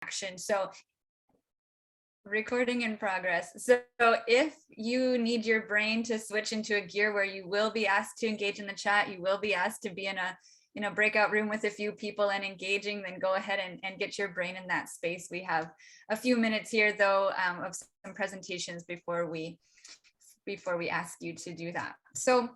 action. So recording in progress. So if you need your brain to switch into a gear where you will be asked to engage in the chat, you will be asked to be in a breakout room with a few people and engaging, then go ahead and get your brain in that space. We have a few minutes here though of some presentations before we ask you to do that. So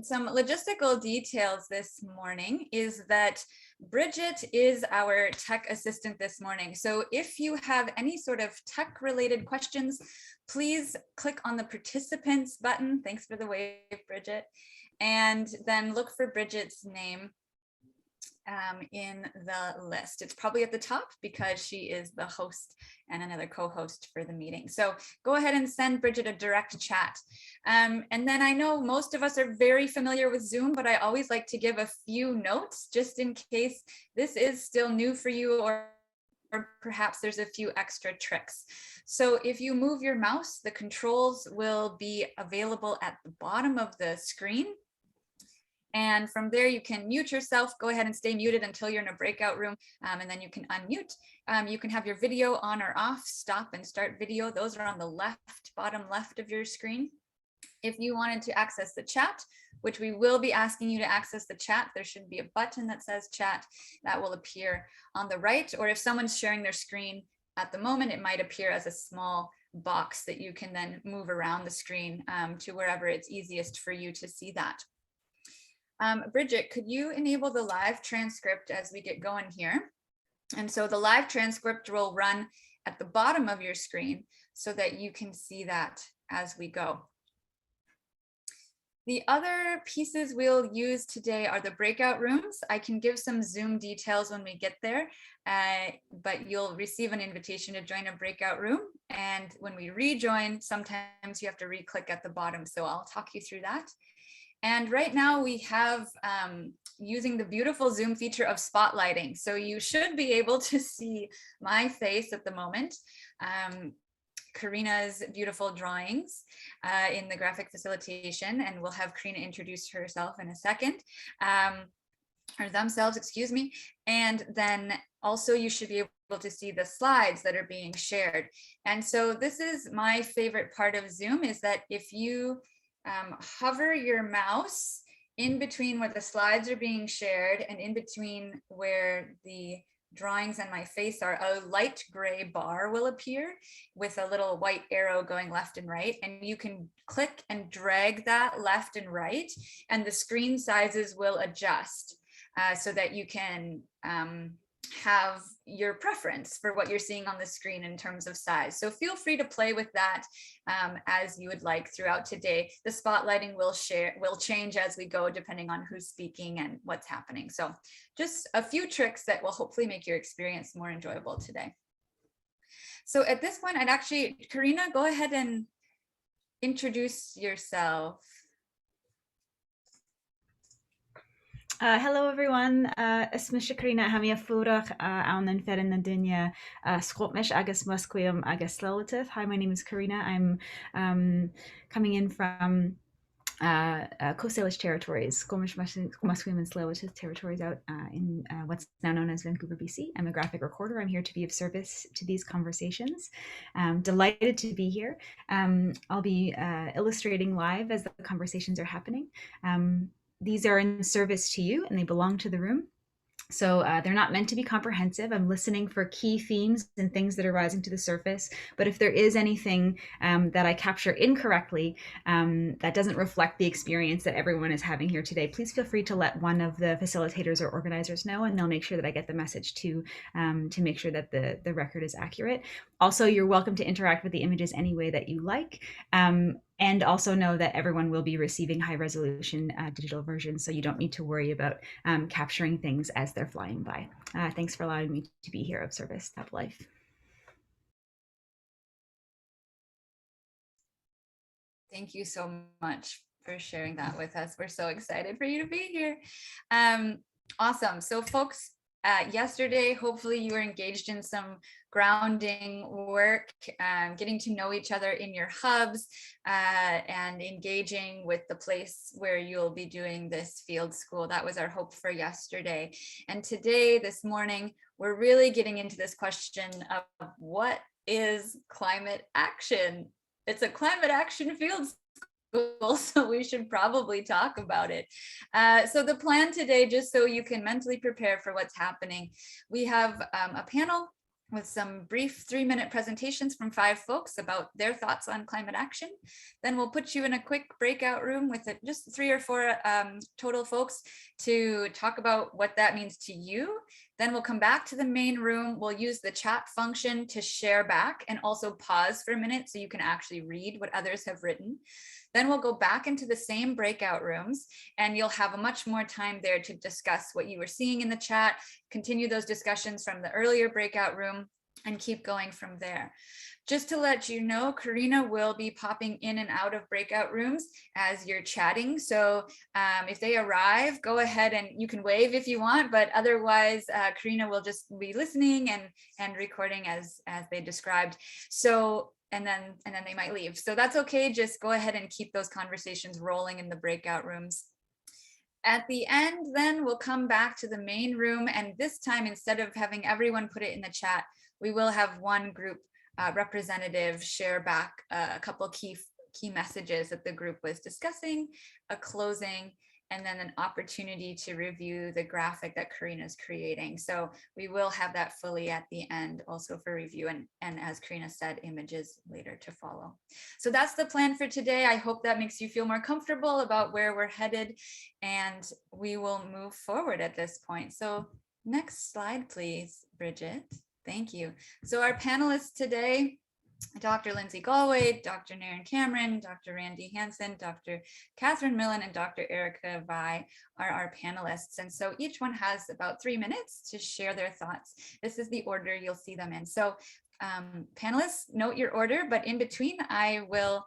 some logistical details this morning is that Bridget is our tech assistant this morning. So if you have any sort of tech related questions, please click on the participants button. Thanks for the wave, Bridget. And then look for Bridget's name in the list. It's probably at the top because she is the host and another co-host for the meeting. So go ahead and send Bridget a direct chat. And then I know most of us are very familiar with Zoom, but I always like to give a few notes just in case this is still new for you, or perhaps there's a few extra tricks. So if you move your mouse, the controls will be available at the bottom of the screen. And from there, you can mute yourself. Go ahead and stay muted until you're in a breakout room, and then you can unmute. You can have your video on or off, stop and start video. Those are on the left, bottom left of your screen. If you wanted to access the chat, which we will be asking you to access the chat, there should be a button that says chat that will appear on the right. Or if someone's sharing their screen at the moment, it might appear as a small box that you can then move around the screen to wherever it's easiest for you to see that. Bridget, could you enable the live transcript as we get going here? And so the live transcript will run at the bottom of your screen so that you can see that as we go. The other pieces we'll use today are the breakout rooms. I can give some Zoom details when we get there, but you'll receive an invitation to join a breakout room. And when we rejoin, sometimes you have to re-click at the bottom. So I'll talk you through that. And right now we have using the beautiful Zoom feature of spotlighting. So you should be able to see my face at the moment, Karina's beautiful drawings in the graphic facilitation, and we'll have Karina introduce herself in a second, or themselves, excuse me. And then also you should be able to see the slides that are being shared. And so this is my favorite part of Zoom, is that if you hover your mouse in between where the slides are being shared and in between where the drawings and my face are, a light gray bar will appear with a little white arrow going left and right, and you can click and drag that left and right, and the screen sizes will adjust so that you can have your preference for what you're seeing on the screen in terms of size. So feel free to play with that as you would like throughout today. The spotlighting will change as we go, depending on who's speaking and what's happening. So just a few tricks that will hopefully make your experience more enjoyable today. So at this point, I'd actually, Karina, go ahead and introduce yourself. Hello everyone, اسمي Karina همية فورخ عن فرن الدنيا سقومش agus Musqueam agus Slowatif. Hi, my name is Karina. I'm coming in from Coast Salish territories, Squamish, Musqueam and Slowatif territories out in what's now known as Vancouver, BC. I'm a graphic recorder. I'm here to be of service to these conversations. Delighted to be here. I'll be illustrating live as the conversations are happening. These are in service to you and they belong to the room. So they're not meant to be comprehensive. I'm listening for key themes and things that are rising to the surface. But if there is anything that I capture incorrectly that doesn't reflect the experience that everyone is having here today, please feel free to let one of the facilitators or organizers know, and they'll make sure that I get the message to make sure that the record is accurate. Also, you're welcome to interact with the images any way that you like. And also know that everyone will be receiving high resolution digital versions, so you don't need to worry about capturing things as they're flying by. Thanks for allowing me to be here of service. Have life. Thank you so much for sharing that with us. We're so excited for you to be here. Awesome. So folks, yesterday, hopefully you were engaged in some grounding work, getting to know each other in your hubs, and engaging with the place where you'll be doing this field school. That was our hope for yesterday. And today, this morning, we're really getting into this question of what is climate action? It's a climate action field school, so we should probably talk about it. So the plan today, just so you can mentally prepare for what's happening, we have a panel with some brief 3-minute presentations from 5 folks about their thoughts on climate action. Then we'll put you in a quick breakout room with just 3 or 4 total folks to talk about what that means to you. Then we'll come back to the main room. We'll use the chat function to share back and also pause for a minute so you can actually read what others have written. Then we'll go back into the same breakout rooms and you'll have a much more time there to discuss what you were seeing in the chat, continue those discussions from the earlier breakout room and keep going from there. Just to let you know, Karina will be popping in and out of breakout rooms as you're chatting. So if they arrive, go ahead and you can wave if you want, but otherwise Karina will just be listening and recording as they described. So and then they might leave. So that's okay. Just go ahead and keep those conversations rolling in the breakout rooms. At the end, then we'll come back to the main room. And this time, instead of having everyone put it in the chat, we will have one group representative share back a couple key messages that the group was discussing, a closing, and then an opportunity to review the graphic that Karina's creating. So we will have that fully at the end also for review and as Karina said, images later to follow. So that's the plan for today. I hope that makes you feel more comfortable about where we're headed and we will move forward at this point. So next slide, please, Bridget. Thank you. So our panelists today, Dr. Lindsay Galway, Dr. Naren Cameron, Dr. Randy Hansen, Dr. Catherine Millen, and Dr. Erica Vi are our panelists. And so each one has about 3 minutes to share their thoughts. This is the order you'll see them in. So panelists, note your order, but in between, I will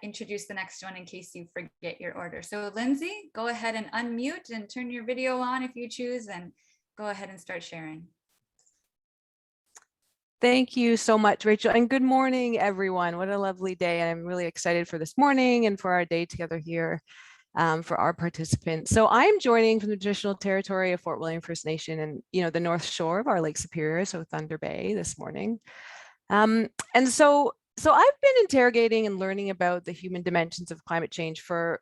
introduce the next one in case you forget your order. So Lindsay, go ahead and unmute and turn your video on if you choose, and go ahead and start sharing. Thank you so much, Rachel, and good morning, everyone. What a lovely day, and I'm really excited for this morning and for our day together here for our participants. So I'm joining from the traditional territory of Fort William First Nation and the North Shore of our Lake Superior, so Thunder Bay this morning. And so I've been interrogating and learning about the human dimensions of climate change for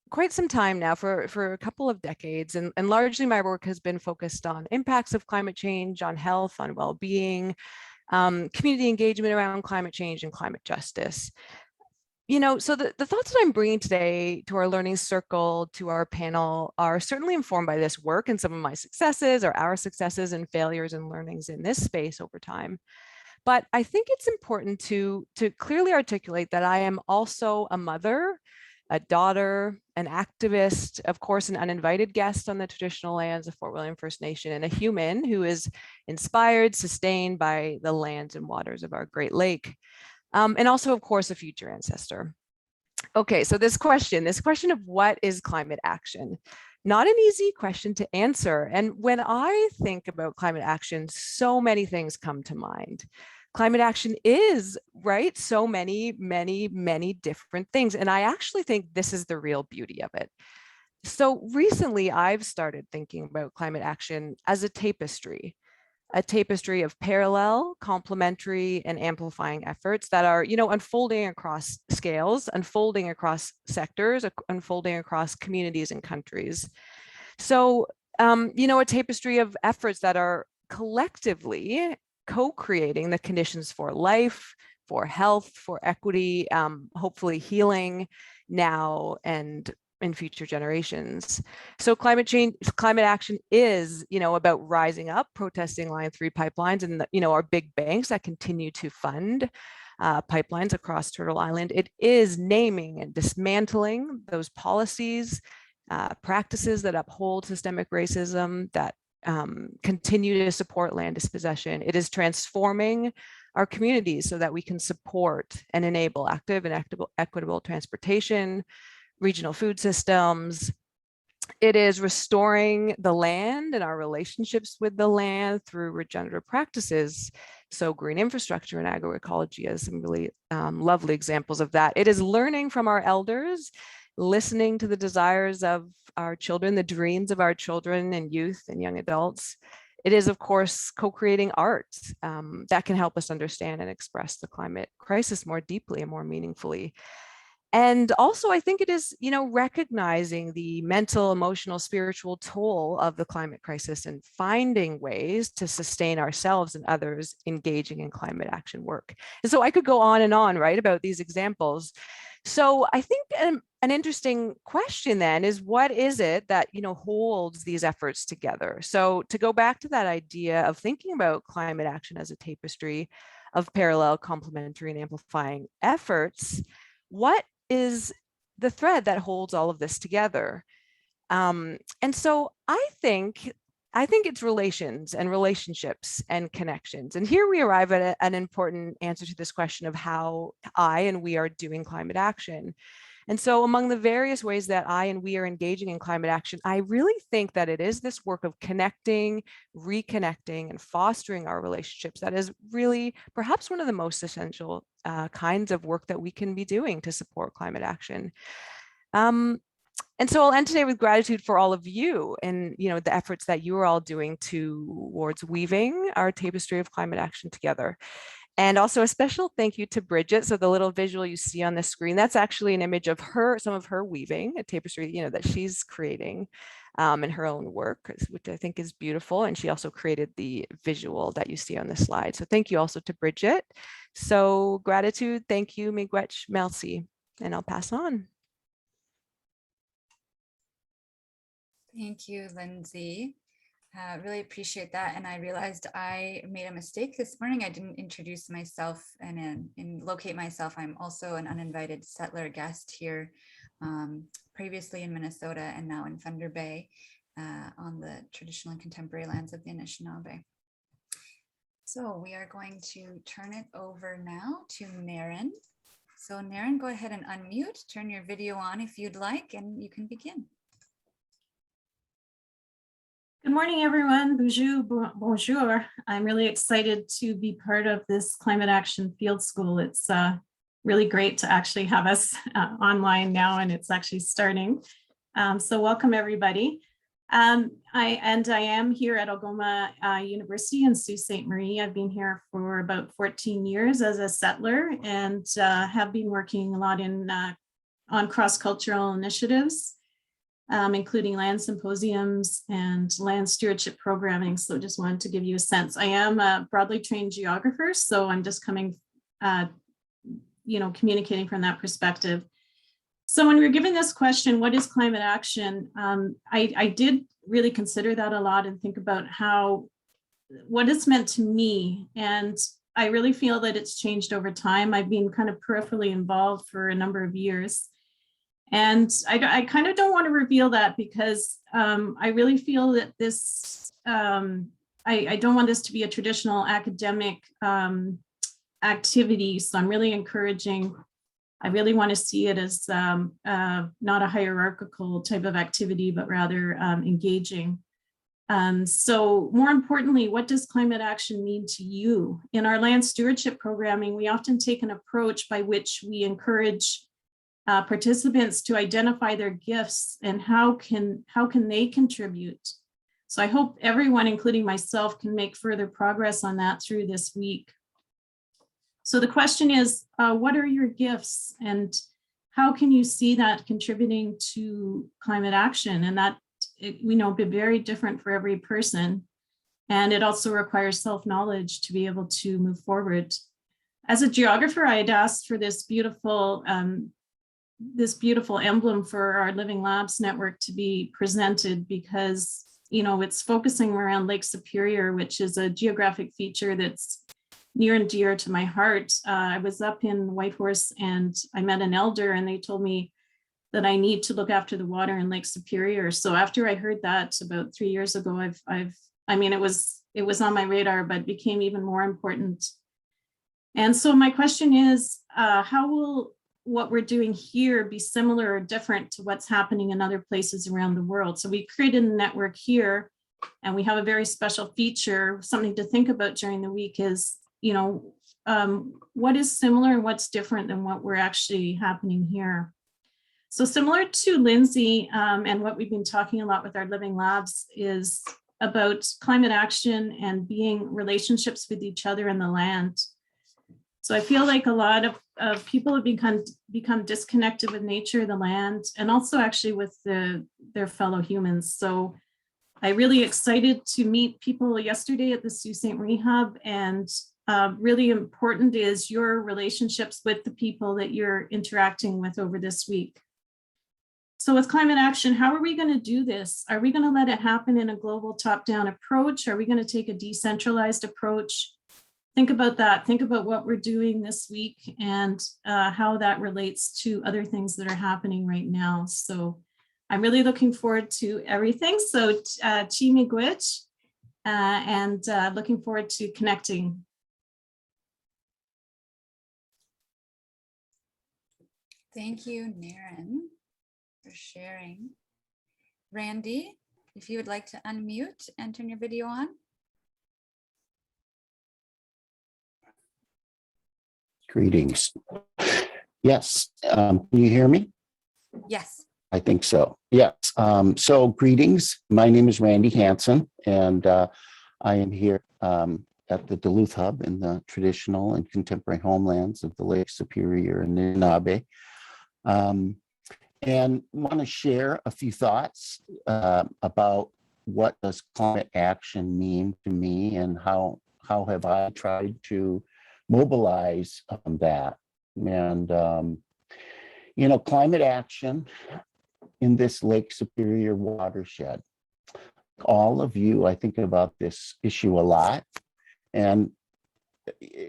quite some time now, for a couple of decades, and largely my work has been focused on impacts of climate change, on health, on well-being, community engagement around climate change and climate justice. So the thoughts that I'm bringing today to our learning circle, to our panel, are certainly informed by this work and some of my successes or our successes and failures and learnings in this space over time. But I think it's important to clearly articulate that I am also a mother, a daughter, an activist, of course, an uninvited guest on the traditional lands of Fort William First Nation, and a human who is inspired, sustained by the lands and waters of our Great Lake, and also, of course, a future ancestor. Okay, so this question of what is climate action? Not an easy question to answer. And when I think about climate action, so many things come to mind. Climate action is, right, so many different things. And I actually think this is the real beauty of it. So recently I've started thinking about climate action as a tapestry of parallel, complementary, and amplifying efforts that are, unfolding across scales, unfolding across sectors, unfolding across communities and countries. So, a tapestry of efforts that are collectively co-creating the conditions for life, for health, for equity, hopefully healing now and in future generations. So climate action is, about rising up, protesting Line 3 pipelines and, our big banks that continue to fund pipelines across Turtle Island. It is naming and dismantling those policies, practices that uphold systemic racism, that continue to support land dispossession. It is transforming our communities so that we can support and enable active and equitable transportation, regional food systems. It is restoring the land and our relationships with the land through regenerative practices. So green infrastructure and agroecology is some really lovely examples of that. It is learning from our elders, listening to the desires of our children, the dreams of our children and youth and young adults. It is, of course, co-creating art that can help us understand and express the climate crisis more deeply and more meaningfully. And also, I think it is, recognizing the mental, emotional, spiritual toll of the climate crisis and finding ways to sustain ourselves and others engaging in climate action work. And so I could go on and on, right, about these examples. So I think an interesting question then is, what is it that, holds these efforts together? So to go back to that idea of thinking about climate action as a tapestry of parallel, complementary, and amplifying efforts, what is the thread that holds all of this together? And so I think it's relations and relationships and connections. And here we arrive at an important answer to this question of how I and we are doing climate action. And so among the various ways that I and we are engaging in climate action, I really think that it is this work of connecting, reconnecting, and fostering our relationships that is really perhaps one of the most essential kinds of work that we can be doing to support climate action. And so I'll end today with gratitude for all of you and the efforts that you are all doing towards weaving our tapestry of climate action together. And also a special thank you to Bridget. So the little visual you see on the screen, that's actually an image of some of her weaving, a tapestry, that she's creating in her own work, which I think is beautiful. And she also created the visual that you see on the slide. So thank you also to Bridget. So gratitude, thank you, miigwech merci, and I'll pass on. Thank you, Lindsay. Really appreciate that. And I realized I made a mistake this morning. I didn't introduce myself and locate myself. I'm also an uninvited settler guest here, previously in Minnesota and now in Thunder Bay on the traditional and contemporary lands of the Anishinaabe. So we are going to turn it over now to Naren. So Naren, go ahead and unmute, turn your video on if you'd like, and you can begin. Good morning, everyone. Bonjour. I'm really excited to be part of this Climate Action Field School. It's really great to actually have us online now, and it's actually starting. So welcome, everybody. I am here at Algoma University in Sault Ste. Marie. I've been here for about 14 years as a settler and have been working a lot on cross-cultural initiatives, including land symposiums and land stewardship programming. So just wanted to give you a sense. I am a broadly trained geographer, so I'm just coming, communicating from that perspective. So when we were given this question, what is climate action? I did really consider that a lot and think about what it's meant to me. And I really feel that it's changed over time. I've been kind of peripherally involved for a number of years. And I kind of don't want to reveal that because I really feel that this, I don't want this to be a traditional academic activity. So I'm really encouraging, I really want to see it as not a hierarchical type of activity, but rather engaging. So more importantly, what does climate action mean to you? In our land stewardship programming, we often take an approach by which we encourage participants to identify their gifts and how can they contribute. So I hope everyone, including myself, can make further progress on that through this week. So the question is, what are your gifts and how can you see that contributing to climate action? And that, we know, be very different for every person. And it also requires self-knowledge to be able to move forward. As a geographer, I had asked for this beautiful emblem for our Living Labs network to be presented because, it's focusing around Lake Superior, which is a geographic feature that's near and dear to my heart. I was up in Whitehorse and I met an elder and they told me that I need to look after the water in Lake Superior. So after I heard that about 3 years ago, it was on my radar, but it became even more important. And so my question is, how will what we're doing here be similar or different to what's happening in other places around the world? So we created a network here and we have a very special feature. Something to think about during the week is, what is similar and what's different than what we're actually happening here. So similar to Lindsay and what we've been talking a lot with our Living Labs is about climate action and being relationships with each other and the land. So I feel like a lot of people have become disconnected with nature, the land, and also actually with their fellow humans. So I really excited to meet people yesterday at the Sault Ste. Marie Hub, and really important is your relationships with the people that you're interacting with over this week. So with climate action, how are we going to do this? Are we going to let it happen in a global top-down approach? Are we going to take a decentralized approach? Think about that. Think about what we're doing this week and how that relates to other things that are happening right now. So I'm really looking forward to everything. So chi miigwech, and looking forward to connecting. Thank you, Naren, for sharing. Randy, if you would like to unmute and turn your video on. Greetings. Yes, can you hear me? Yes. I think so. Yes. So greetings. My name is Randy Hansen, and I am here at the Duluth Hub in the traditional and contemporary homelands of the Lake Superior and Anishinaabe. And want to share a few thoughts about what does climate action mean to me, and how have I tried to mobilize that. And you know, climate action in this Lake Superior watershed. All of you, I think about this issue a lot, and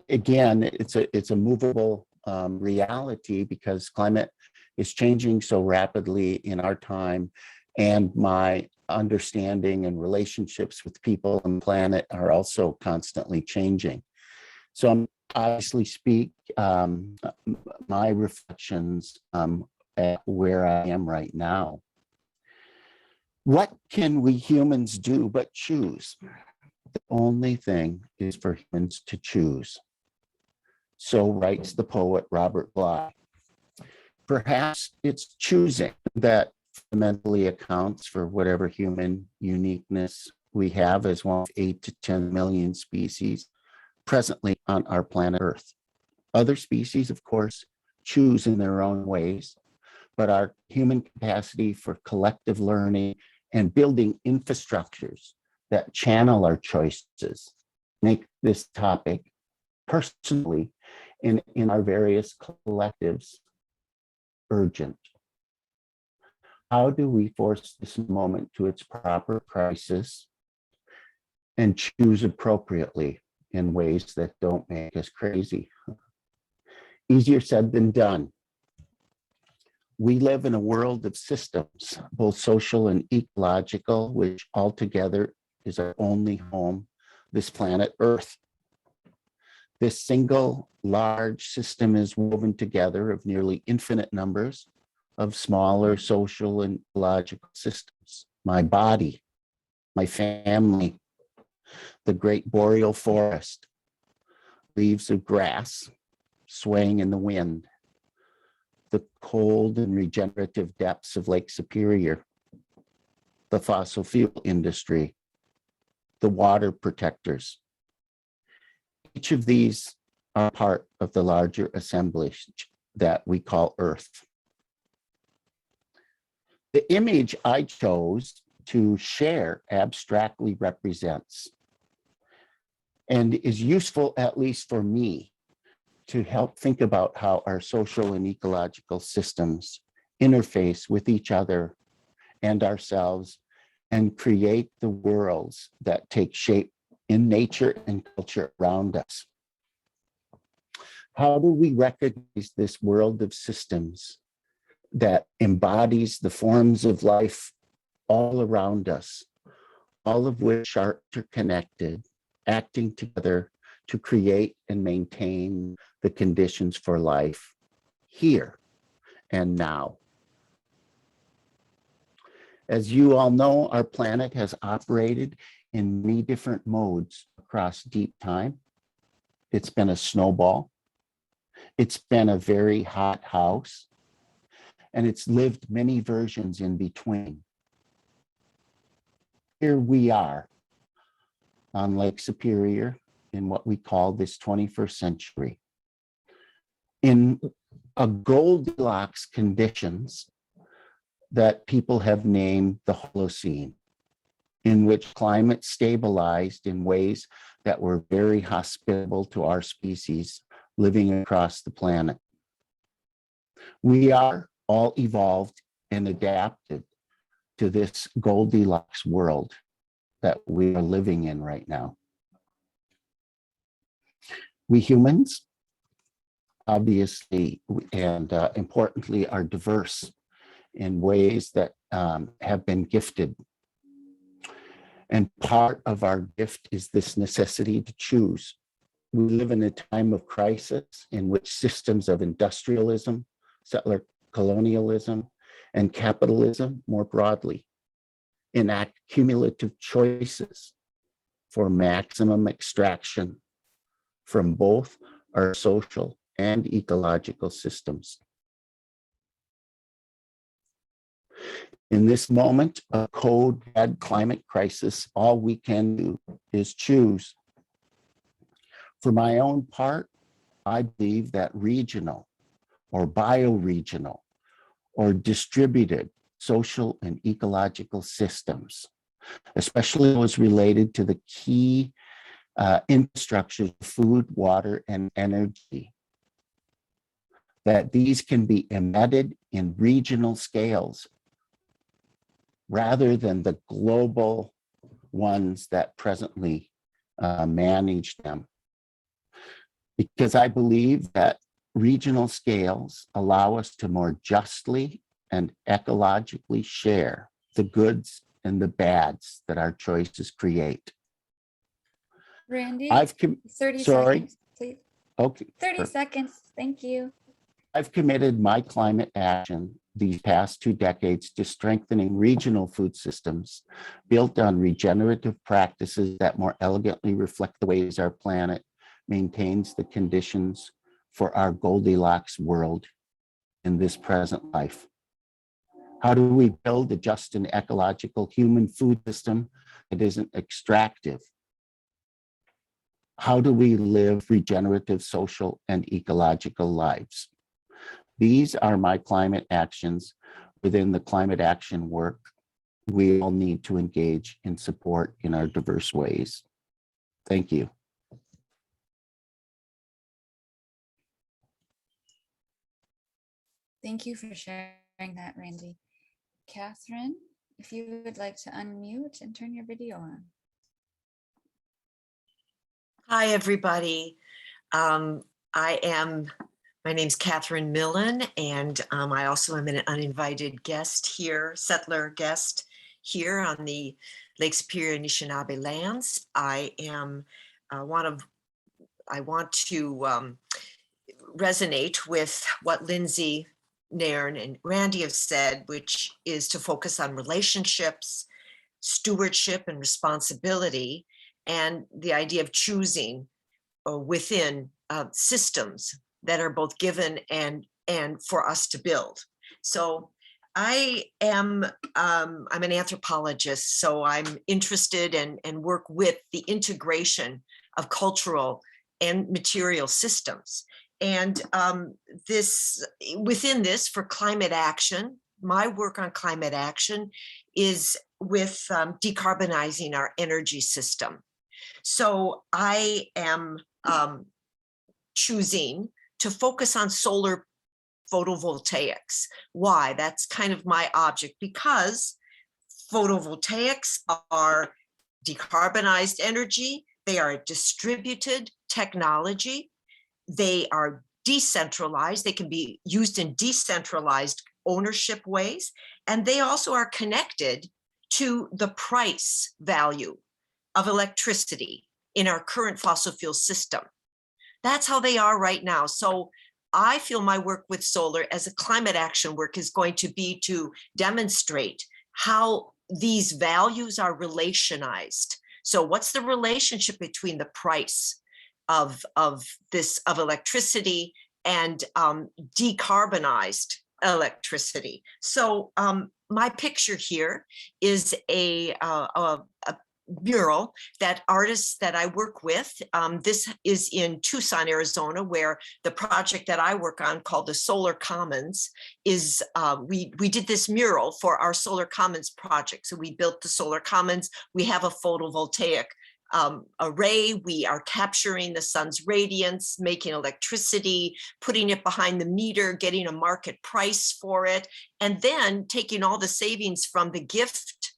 again, it's a movable reality, because climate is changing so rapidly in our time, and my understanding and relationships with people and planet are also constantly changing. So I'm obviously speak my reflections at where I am right now. What can we humans do but choose? The only thing is for humans to choose. So writes the poet Robert Bly. Perhaps it's choosing that fundamentally accounts for whatever human uniqueness we have as one of 8 to 10 million species presently on our planet Earth. Other species, of course, choose in their own ways, but our human capacity for collective learning and building infrastructures that channel our choices make this topic personally in our various collectives urgent. How do we force this moment to its proper crisis and choose appropriately in ways that don't make us crazy? Easier said than done. We live in a world of systems, both social and ecological, which altogether is our only home, this planet Earth. This single large system is woven together of nearly infinite numbers of smaller social and ecological systems. My body, my family, the great boreal forest, leaves of grass swaying in the wind, the cold and regenerative depths of Lake Superior, the fossil fuel industry, the water protectors. Each of these are part of the larger assemblage that we call Earth. The image I chose to share abstractly represents, and is useful, at least for me, to help think about how our social and ecological systems interface with each other and ourselves and create the worlds that take shape in nature and culture around us. How do we recognize this world of systems that embodies the forms of life all around us, all of which are interconnected, acting together to create and maintain the conditions for life here and now? As you all know, our planet has operated in many different modes across deep time. It's been a snowball. It's been a very hot house. And it's lived many versions in between. Here we are on Lake Superior in what we call this 21st century. In a Goldilocks conditions that people have named the Holocene, in which climate stabilized in ways that were very hospitable to our species living across the planet. We are all evolved and adapted to this Goldilocks world that we are living in right now. We humans, obviously, and importantly, are diverse in ways that have been gifted. And part of our gift is this necessity to choose. We live in a time of crisis in which systems of industrialism, settler colonialism, and capitalism more broadly enact cumulative choices for maximum extraction from both our social and ecological systems. In this moment of cold, bad climate crisis, all we can do is choose. For my own part, I believe that regional or bioregional or distributed social and ecological systems, especially those related to the key infrastructures of food, water, and energy, that these can be embedded in regional scales rather than the global ones that presently manage them. Because I believe that regional scales allow us to more justly and ecologically share the goods and the bads that our choices create. Randy, 30 sorry. seconds, please. Okay. 30 seconds. Thank you. I've committed my climate action these past 2 decades to strengthening regional food systems built on regenerative practices that more elegantly reflect the ways our planet maintains the conditions for our Goldilocks world in this present life. How do we build a just and ecological human food system that isn't extractive? How do we live regenerative social and ecological lives? These are my climate actions within the climate action work we all need to engage in support in our diverse ways. Thank you. Thank you for sharing that, Randy. Catherine, if you would like to unmute and turn your video on. Hi, everybody. My name's Catherine Millen, and I also am an uninvited guest here, settler guest here on the Lake Superior Anishinaabe lands. I want to resonate with what Lindsay, Nairn, and Randy have said, which is to focus on relationships, stewardship, and responsibility, and the idea of choosing within systems that are both given and for us to build. So I'm an anthropologist, so I'm interested and work with the integration of cultural and material systems. And within this, for climate action, my work on climate action is with decarbonizing our energy system. So I am choosing to focus on solar photovoltaics. Why? That's kind of my object, because photovoltaics are decarbonized energy. They are a distributed technology. They are decentralized. They can be used in decentralized ownership ways. And they also are connected to the price value of electricity in our current fossil fuel system. That's how they are right now. So I feel my work with solar as a climate action work is going to be to demonstrate how these values are relationized. So what's the relationship between the price of electricity and decarbonized electricity? So my picture here is a mural that artists that I work with. This is in Tucson, Arizona, where the project that I work on called the Solar Commons is, we did this mural for our Solar Commons project. So we built the Solar Commons. We have a photovoltaic array. We are capturing the sun's radiance, making electricity, putting it behind the meter, getting a market price for it, and then taking all the savings from the gift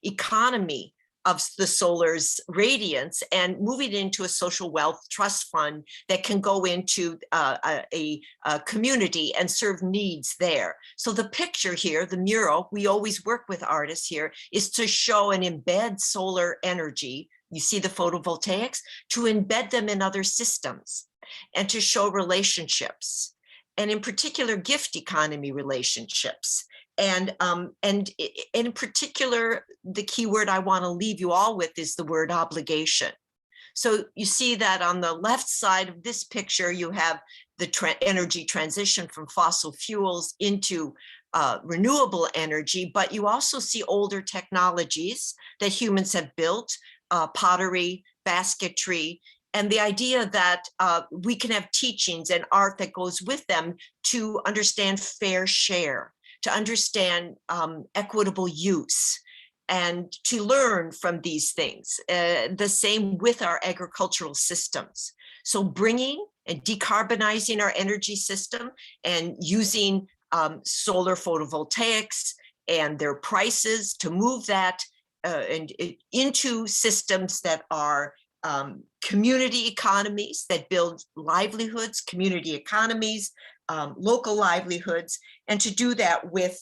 economy of the solar's radiance and moving it into a social wealth trust fund that can go into a community and serve needs there. So the picture here, the mural, we always work with artists here, is to show and embed solar energy. You see the photovoltaics, to embed them in other systems and to show relationships, and in particular gift economy relationships. And in particular, the key word I want to leave you all with is the word obligation. So you see that on the left side of this picture, you have the energy transition from fossil fuels into renewable energy, but you also see older technologies that humans have built, pottery, basketry, and the idea that we can have teachings and art that goes with them to understand fair share, to understand equitable use, and to learn from these things. The same with our agricultural systems. So bringing and decarbonizing our energy system and using solar photovoltaics and their prices to move that into systems that are community economies that build livelihoods, community economies, local livelihoods, and to do that with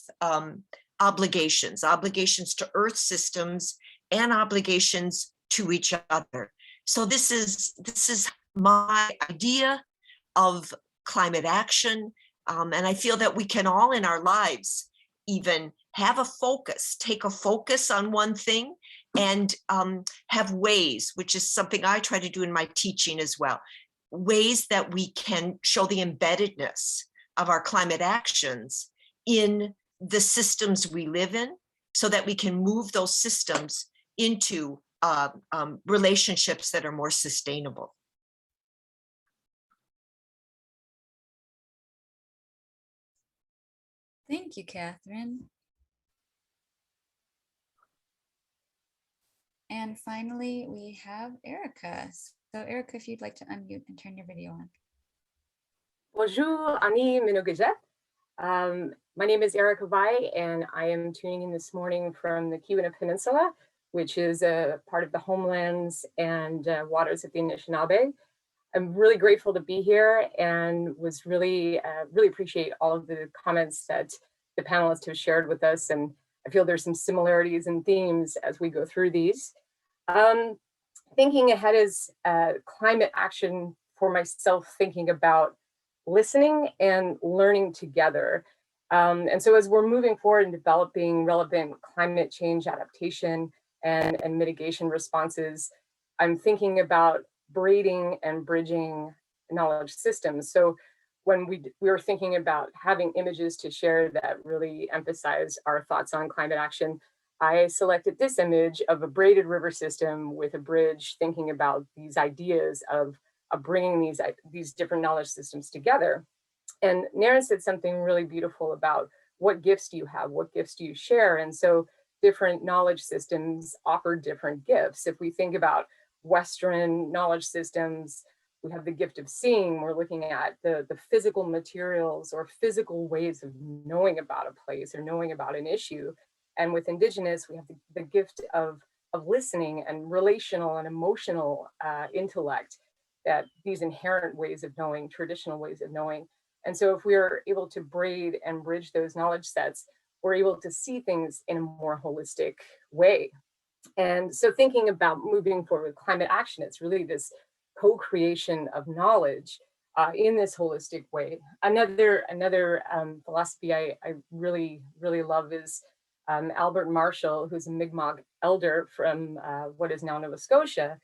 obligations to earth systems and obligations to each other. So this is my idea of climate action. And I feel that we can all in our lives even have a focus, take a focus on one thing, and have ways, which is something I try to do in my teaching as well, ways that we can show the embeddedness of our climate actions in the systems we live in, so that we can move those systems into relationships that are more sustainable. Thank you, Catherine. And finally, we have Erica. So Erica, if you'd like to unmute and turn your video on. Bonjour, Ani Minogujet. My name is Erica Vai, and I am tuning in this morning from the Keweenaw Peninsula, which is a part of the homelands and waters of the Anishinaabe. I'm really grateful to be here and was really appreciate all of the comments that the panelists have shared with us. And I feel there's some similarities and themes as we go through these. Thinking ahead is climate action for myself, thinking about listening and learning together. And so as we're moving forward and developing relevant climate change adaptation and mitigation responses, I'm thinking about braiding and bridging knowledge systems. So when we were thinking about having images to share that really emphasize our thoughts on climate action, I selected this image of a braided river system with a bridge, thinking about these ideas of bringing these different knowledge systems together. And Naren said something really beautiful about what gifts do you have? What gifts do you share? And so different knowledge systems offer different gifts. If we think about Western knowledge systems, we have the gift of seeing. We're looking at the physical materials or physical ways of knowing about a place or knowing about an issue. And with Indigenous, we have the gift of listening and relational and emotional intellect, that these inherent ways of knowing, traditional ways of knowing. And so if we're able to braid and bridge those knowledge sets, we're able to see things in a more holistic way. And so thinking about moving forward with climate action, it's really this co-creation of knowledge in this holistic way. Another philosophy I really love is Albert Marshall, who's a Mi'kmaq elder from what is now Nova Scotia,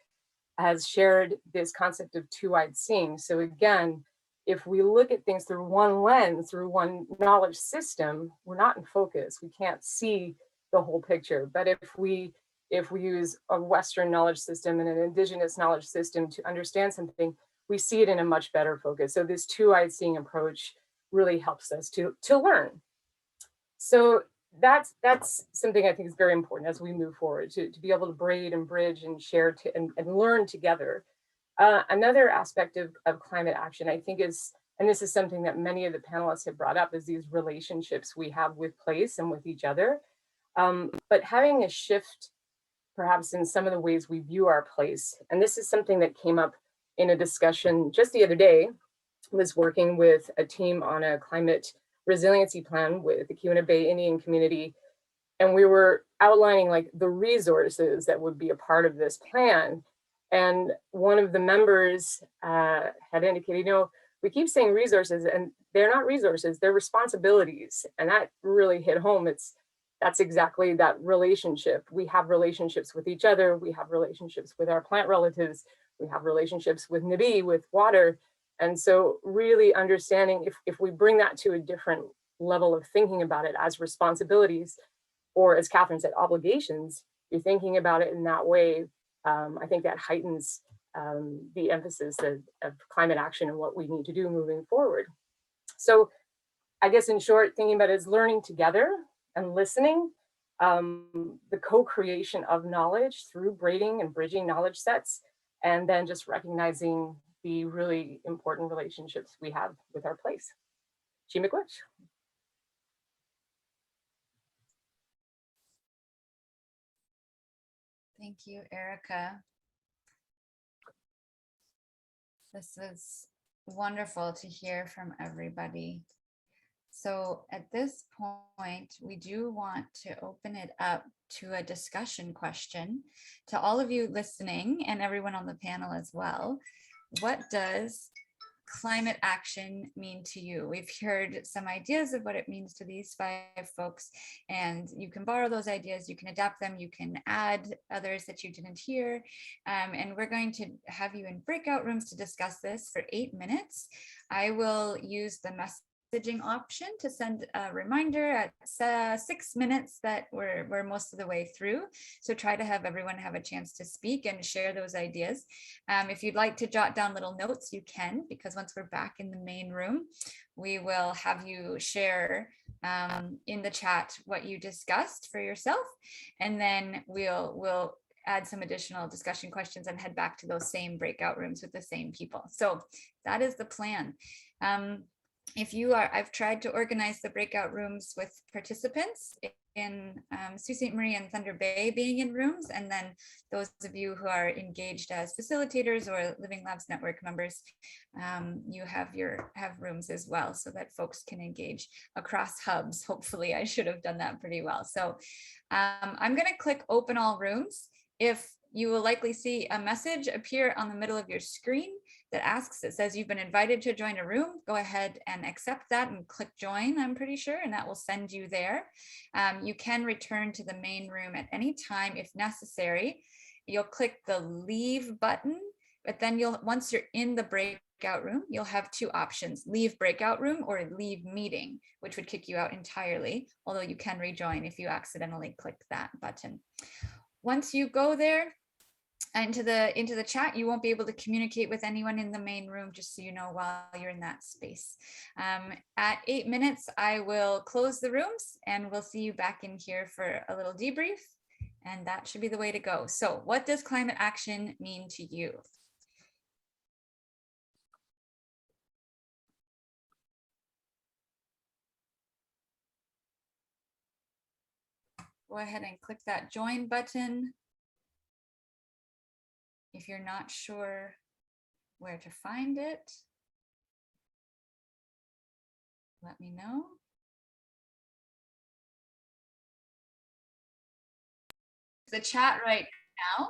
has shared this concept of two-eyed seeing. So again, if we look at things through one lens, through one knowledge system, we're not in focus. We can't see the whole picture. But if we if we use a Western knowledge system and an indigenous knowledge system to understand something, we see it in a much better focus. So this two-eyed seeing approach really helps us to learn. So that's something I think is very important as we move forward, to be able to braid and bridge and share and learn together. Another aspect of climate action, I think, is, and this is something that many of the panelists have brought up, is these relationships we have with place and with each other. But having a shift perhaps in some of the ways we view our place. And this is something that came up in a discussion just the other day. I was working with a team on a climate resiliency plan with the Keweenaw Bay Indian community. And we were outlining like the resources that would be a part of this plan. And one of the members had indicated, you know, we keep saying resources and they're not resources, they're responsibilities. And that really hit home. That's exactly that relationship. We have relationships with each other. We have relationships with our plant relatives. We have relationships with Nabi, with water. And so really understanding if we bring that to a different level of thinking about it as responsibilities, or as Catherine said, obligations, you're thinking about it in that way. I think that heightens the emphasis of climate action and what we need to do moving forward. So I guess in short, thinking about it is learning together and listening, the co-creation of knowledge through braiding and bridging knowledge sets, and then just recognizing the really important relationships we have with our place. Chimikwich. Thank you, Erica. This is wonderful to hear from everybody. So at this point, we do want to open it up to a discussion question to all of you listening and everyone on the panel as well. What does climate action mean to you? We've heard some ideas of what it means to these 5 folks, and you can borrow those ideas, you can adapt them, you can add others that you didn't hear. And we're going to have you in breakout rooms to discuss this for 8 minutes. I will use the messaging option to send a reminder at 6 minutes that we're most of the way through. So try to have everyone have a chance to speak and share those ideas. If you'd like to jot down little notes, you can, because once we're back in the main room, we will have you share in the chat what you discussed for yourself. And then we'll add some additional discussion questions and head back to those same breakout rooms with the same people. So that is the plan. If you are, I've tried to organize the breakout rooms with participants in Sault Ste. Marie and Thunder Bay being in rooms, and then those of you who are engaged as facilitators or Living Labs Network members, you have rooms as well, so that folks can engage across hubs. Hopefully, I should have done that pretty well. So I'm going to click open all rooms. If you will likely see a message appear on the middle of your screen that asks, it says you've been invited to join a room. Go ahead and accept that and click join, I'm pretty sure, and that will send you there. You can return to the main room at any time if necessary. You'll click the leave button, but then once you're in the breakout room, you'll have 2 options: leave breakout room or leave meeting, which would kick you out entirely, although you can rejoin if you accidentally click that button. Once you go there, into the chat, you won't be able to communicate with anyone in the main room, just so you know, while you're in that space. At 8 minutes, I will close the rooms and we'll see you back in here for a little debrief, and that should be the way to go. So what does climate action mean to you? Go ahead and click that join button. If you're not sure where to find it, let me know. The chat right now.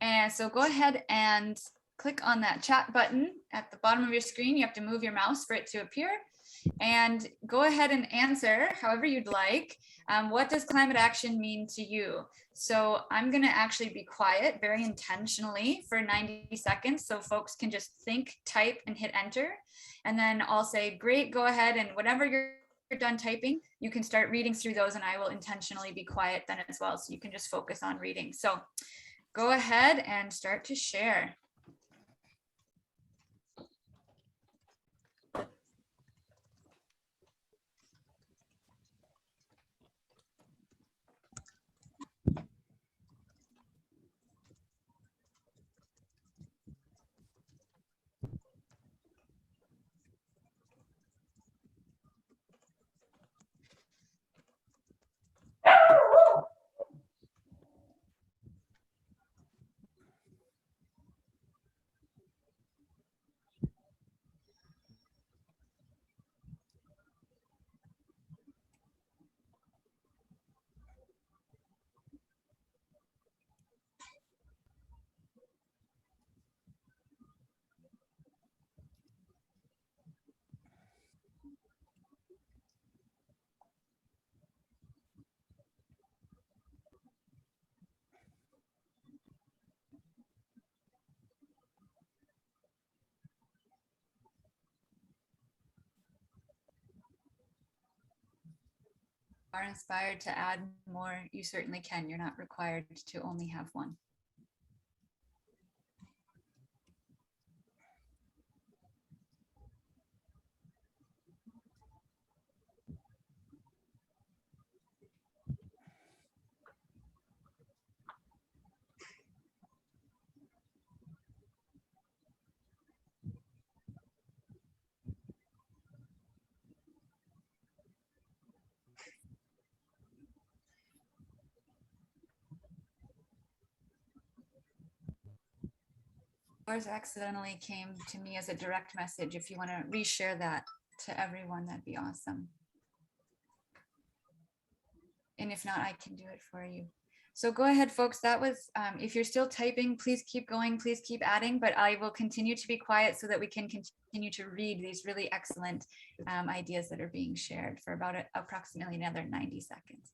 And so go ahead and click on that chat button at the bottom of your screen. You have to move your mouse for it to appear. And go ahead and answer however you'd like. What does climate action mean to you? So I'm going to actually be quiet very intentionally for 90 seconds so folks can just think, type, and hit enter. And then I'll say, great, go ahead, and whatever you're you're done typing, you can start reading through those, and I will intentionally be quiet then as well, so you can just focus on reading. So go ahead and start to share. Are inspired to add more, you certainly can. You're not required to only have one. Yours accidentally came to me as a direct message. If you want to reshare that to everyone, that'd be awesome. And if not, I can do it for you. So go ahead, folks. That was, if you're still typing, please keep going, please keep adding, but I will continue to be quiet so that we can continue to read these really excellent ideas that are being shared for about approximately another 90 seconds.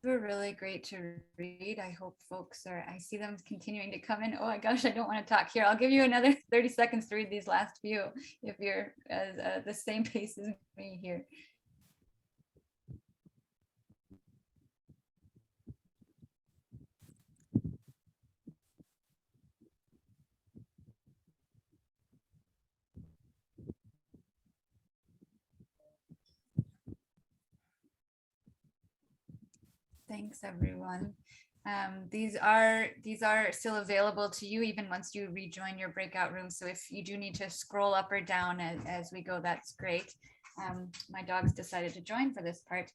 Were really great to read. I hope folks are, I see them continuing to come in. Oh my gosh, I don't want to talk here. I'll give you another 30 seconds to read these last few if you're the same pace as me here. Thanks, everyone. These are still available to you even once you rejoin your breakout room. So if you do need to scroll up or down as we go, that's great. My dogs decided to join for this part.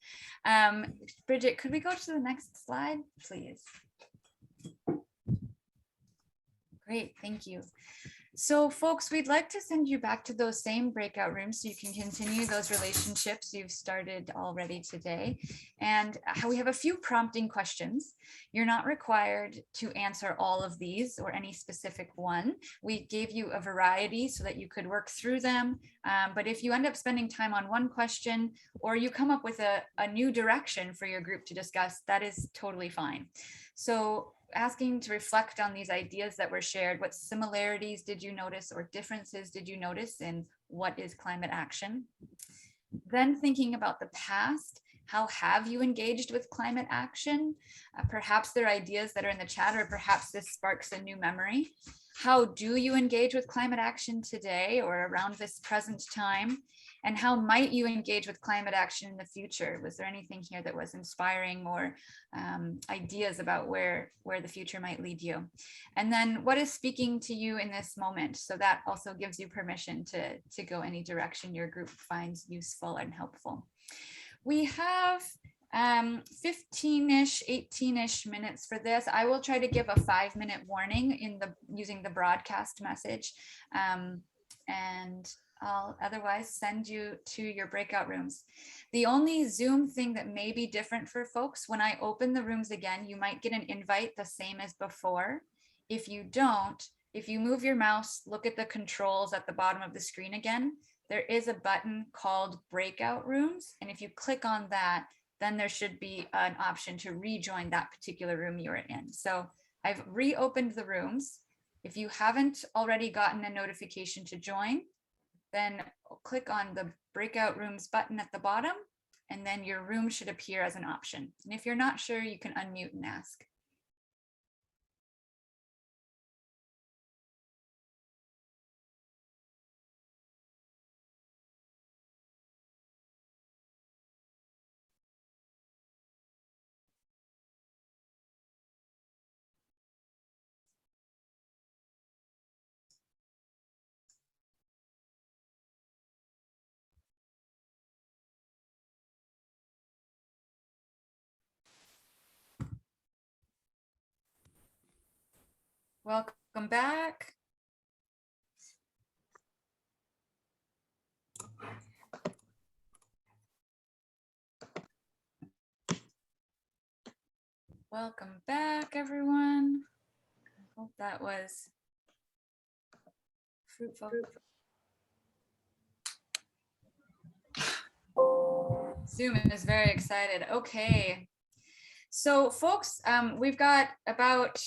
Bridget, could we go to the next slide, please? Great, thank you. So folks, we'd like to send you back to those same breakout rooms so you can continue those relationships you've started already today. And we have a few prompting questions. You're not required to answer all of these or any specific one. We gave you a variety so that you could work through them. But if you end up spending time on one question or you come up with a new direction for your group to discuss, that is totally fine. So asking to reflect on these ideas that were shared. What similarities did you notice or differences did you notice in what is climate action? Then thinking about the past, how have you engaged with climate action? Perhaps there are ideas that are in the chat, or perhaps this sparks a new memory. How do you engage with climate action today or around this present time? And how might you engage with climate action in the future? Was there anything here that was inspiring or ideas about where the future might lead you? And then what is speaking to you in this moment? So that also gives you permission to go any direction your group finds useful and helpful. We have 15-ish, 18-ish minutes for this. I will try to give a 5-minute warning using the broadcast message. And I'll otherwise send you to your breakout rooms. The only Zoom thing that may be different for folks, when I open the rooms again, you might get an invite the same as before. If you don't, if you move your mouse, look at the controls at the bottom of the screen again, there is a button called breakout rooms. And if you click on that, then there should be an option to rejoin that particular room you were in. So I've reopened the rooms. If you haven't already gotten a notification to join, then click on the breakout rooms button at the bottom, and then your room should appear as an option. And if you're not sure, you can unmute and ask. Welcome back. Welcome back, everyone. I hope that was fruitful. Zoom is very excited. Okay. So folks, we've got about,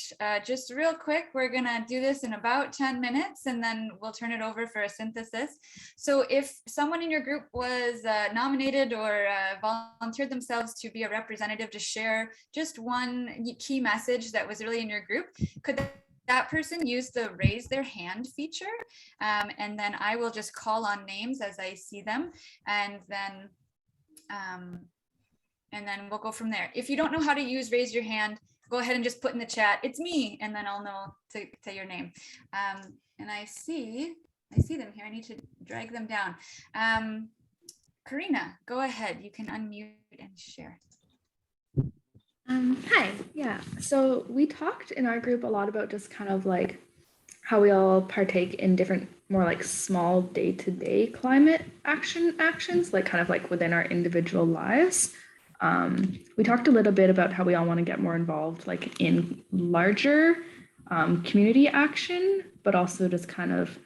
just real quick, we're gonna do this in about 10 minutes and then we'll turn it over for a synthesis. So if someone in your group was nominated or volunteered themselves to be a representative to share just one key message that was really in your group, could that person use the raise their hand feature? And then I will just call on names as I see them. And then we'll go from there. If you don't know how to use raise your hand, go ahead and just put in the chat, it's me, and then I'll know to say your name. And I see them here. I need to drag them down. Karina, go ahead. You can unmute and share. Hi, yeah. So we talked in our group a lot about just kind of like how we all partake in different, more like small day-to-day climate actions, like kind of like within our individual lives. We talked a little bit about how we all want to get more involved, like in larger community action, but also just kind of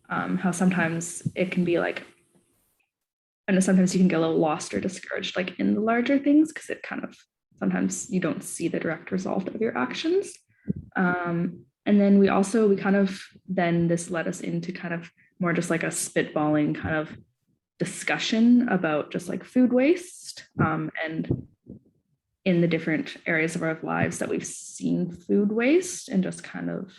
how sometimes it can be like, I know sometimes you can get a little lost or discouraged, like in the larger things, because it kind of, sometimes you don't see the direct result of your actions. And then we kind of, then this led us into kind of more just like a spitballing kind of discussion about just like food waste and in the different areas of our lives that we've seen food waste, and just kind of,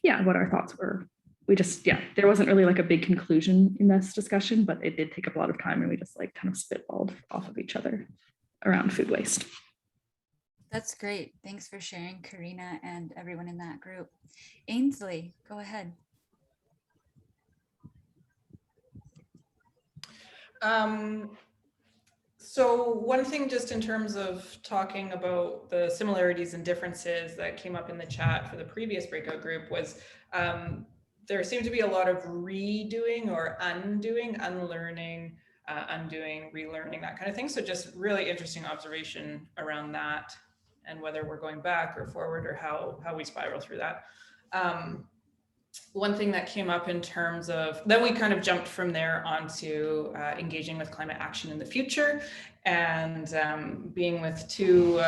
yeah, what our thoughts were. We just, yeah, there wasn't really like a big conclusion in this discussion, but it did take up a lot of time and we just like kind of spitballed off of each other around food waste. That's great. Thanks for sharing, Karina, and everyone in that group. Ainsley, go ahead. So one thing just in terms of talking about the similarities and differences that came up in the chat for the previous breakout group was there seemed to be a lot of redoing or undoing, unlearning, undoing, relearning, that kind of thing. So just really interesting observation around that, and whether we're going back or forward, or how we spiral through that. One thing that came up in terms of, then we kind of jumped from there onto engaging with climate action in the future, and being with two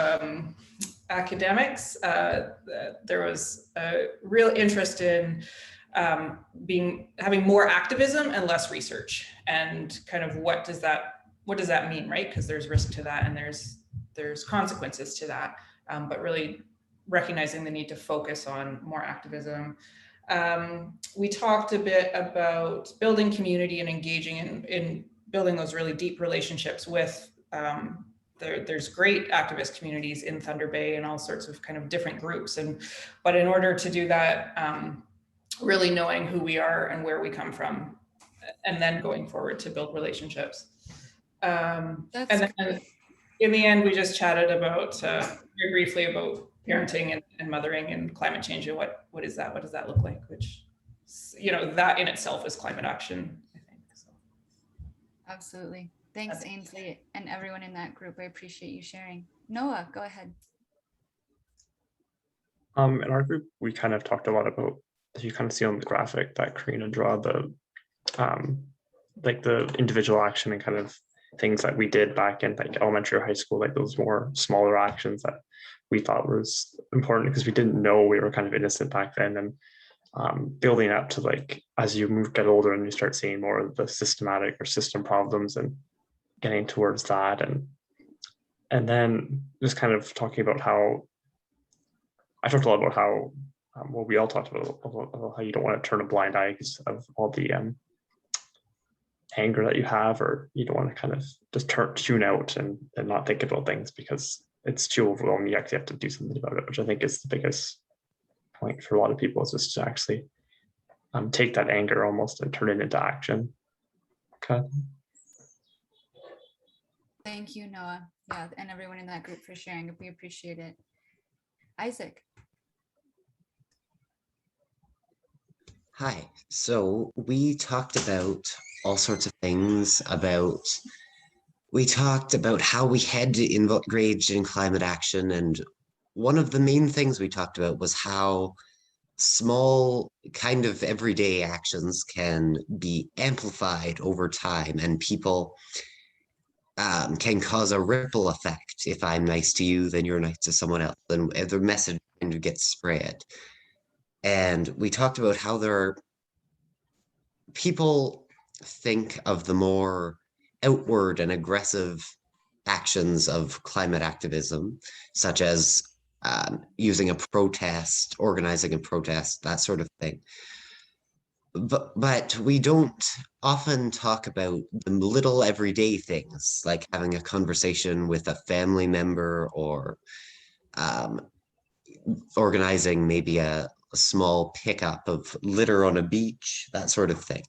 academics, there was a real interest in having more activism and less research, and kind of what does that mean, right? Because there's risk to that, and there's consequences to that, but really recognizing the need to focus on more activism. We talked a bit about building community and engaging in building those really deep relationships with, there's great activist communities in Thunder Bay and all sorts of kind of different groups. But in order to do that, really knowing who we are and where we come from, and then going forward to build relationships. And then in the end, we just chatted about, very briefly, about parenting and mothering and climate change, and what is that? What does that look like? Which, you know, that in itself is climate action, I think. So. Absolutely. Thanks, Ainsley, and everyone in that group. I appreciate you sharing. Noah, go ahead. In our group, we kind of talked a lot about, as you kind of see on the graphic that Karina draw, the like the individual action and kind of things that we did back in like elementary or high school, like those more smaller actions that we thought was important because we didn't know, we were kind of innocent back then. And building up to, like, as you get older and you start seeing more of the systematic or system problems and getting towards that. And then just kind of talking about how, I talked a lot about how, well, we all talked about how you don't want to turn a blind eye because of all the anger that you have, or you don't want to kind of just tune out and not think about things because it's too overwhelming. You actually have to do something about it, which I think is the biggest point for a lot of people, is just to actually take that anger almost and turn it into action. Okay. Thank you, Noah. Yeah, and everyone in that group for sharing. We appreciate it. Isaac. Hi. So we talked about all sorts of things we talked about how we had to engage in climate action. And one of the main things we talked about was how small kind of everyday actions can be amplified over time, and people can cause a ripple effect. If I'm nice to you, then you're nice to someone else, and the message kind of gets spread. And we talked about how people think of the more outward and aggressive actions of climate activism, such as using a protest, organizing a protest, that sort of thing. But we don't often talk about the little everyday things, like having a conversation with a family member, or organizing maybe a small pickup of litter on a beach, that sort of thing.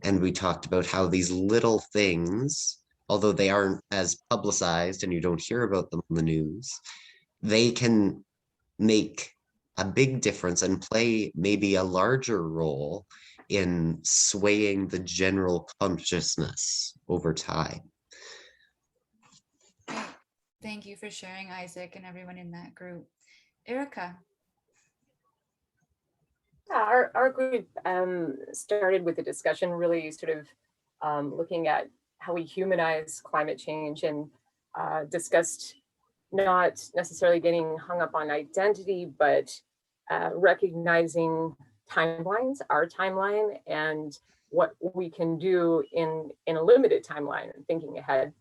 And we talked about how these little things, although they aren't as publicized and you don't hear about them on the news, they can make a big difference and play maybe a larger role in swaying the general consciousness over time. Thank you for sharing, Isaac, and everyone in that group. Erica. Yeah, our group started with a discussion really sort of looking at how we humanize climate change, and discussed not necessarily getting hung up on identity, but recognizing timelines, our timeline, and what we can do in a limited timeline, and thinking ahead.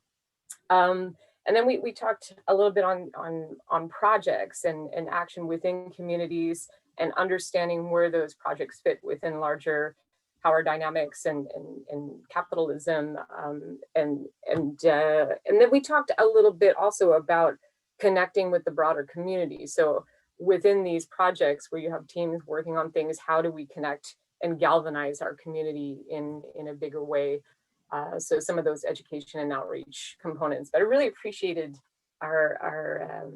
And then we talked a little bit on projects and action within communities, and understanding where those projects fit within larger power dynamics and capitalism. And then we talked a little bit also about connecting with the broader community. So within these projects where you have teams working on things, how do we connect and galvanize our community in a bigger way? So some of those education and outreach components. But I really appreciated our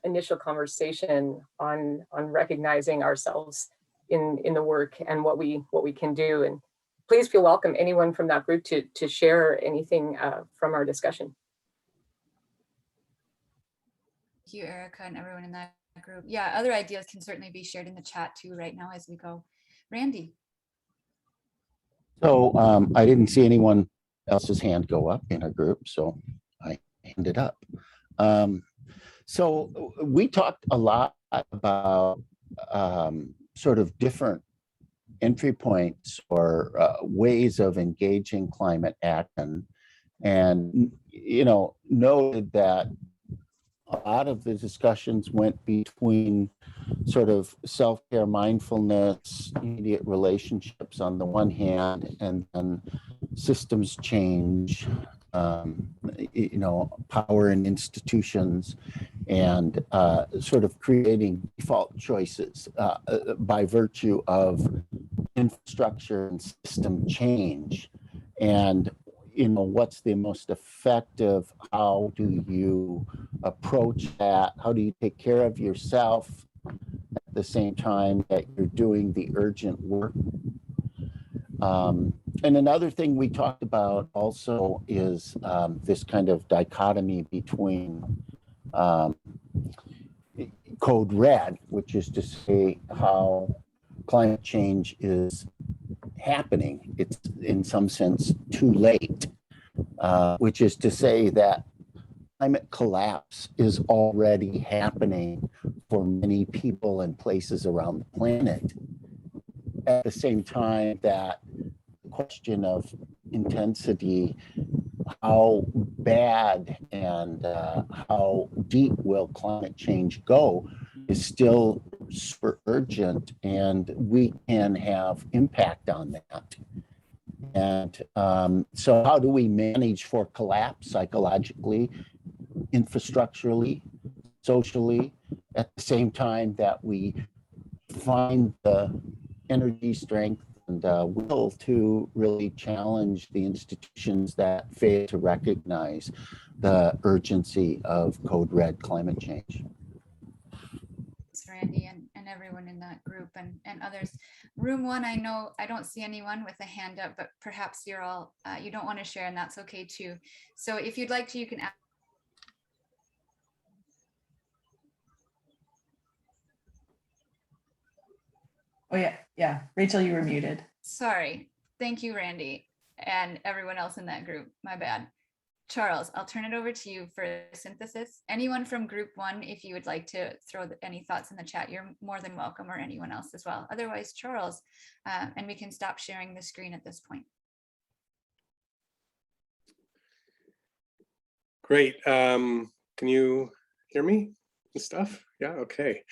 initial conversation on recognizing ourselves in the work and what we can do. And please feel welcome, anyone from that group, to share anything from our discussion. Thank you, Erica, and everyone in that group. Yeah, other ideas can certainly be shared in the chat too right now as we go. Randy. So I didn't see anyone else's hand go up in our group, so I handed up. So we talked a lot about sort of different entry points or ways of engaging climate action, and noted that a lot of the discussions went between sort of self-care, mindfulness, immediate relationships on the one hand, and then systems change, power in institutions, and sort of creating default choices by virtue of infrastructure and system change. And what's the most effective? How do you approach that? How do you take care of yourself at the same time that you're doing the urgent work? And another thing we talked about also is this kind of dichotomy between code red, which is to say how climate change is happening. It's in some sense too late, which is to say that climate collapse is already happening for many people and places around the planet. At the same time that the question of intensity, how bad and how deep will climate change go, is still super urgent, and we can have impact on that. And so how do we manage for collapse psychologically, infrastructurally, socially, at the same time that we find the energy, strength, and will to really challenge the institutions that fail to recognize the urgency of code red climate change? Randy and everyone in that group and others. Room one, I know I don't see anyone with a hand up, but perhaps you're all, you don't want to share, and that's okay too. So if you'd like to, you can ask. Oh yeah, Rachel, you were muted. Sorry. Thank you, Randy, and everyone else in that group. My bad. Charles, I'll turn it over to you for synthesis. Anyone from group one, if you would like to throw any thoughts in the chat, you're more than welcome, or anyone else as well. Otherwise, Charles, and we can stop sharing the screen at this point. Great. Can you hear me and stuff? Yeah, okay.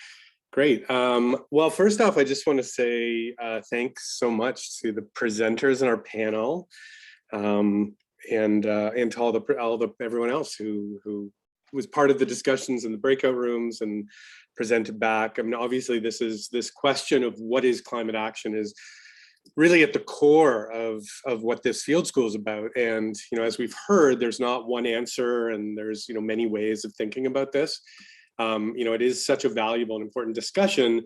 Great. Well, first off, I just want to say thanks so much to the presenters in our panel. And to all the everyone else who was part of the discussions in the breakout rooms and presented back. I mean, obviously, this question of what is climate action is really at the core of what this field school is about. And as we've heard, there's not one answer, and there's many ways of thinking about this. It is such a valuable and important discussion.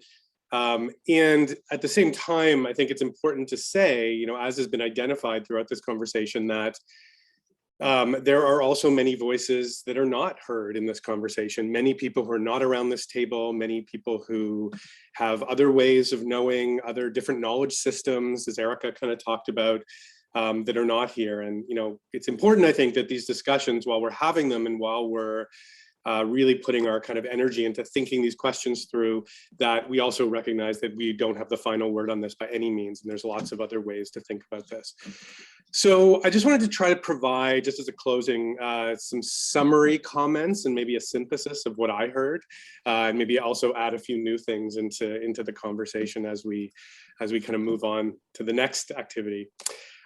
And at the same time, I think it's important to say, as has been identified throughout this conversation, that there are also many voices that are not heard in this conversation. Many people who are not around this table, many people who have other ways of knowing, other different knowledge systems, as Erica kind of talked about, that are not here. And it's important, I think, that these discussions, while we're having them and while we're really putting our kind of energy into thinking these questions through, that we also recognize that we don't have the final word on this by any means, and there's lots of other ways to think about this. So I just wanted to try to provide, just as a closing, some summary comments and maybe a synthesis of what I heard, and maybe also add a few new things into the conversation as we kind of move on to the next activity.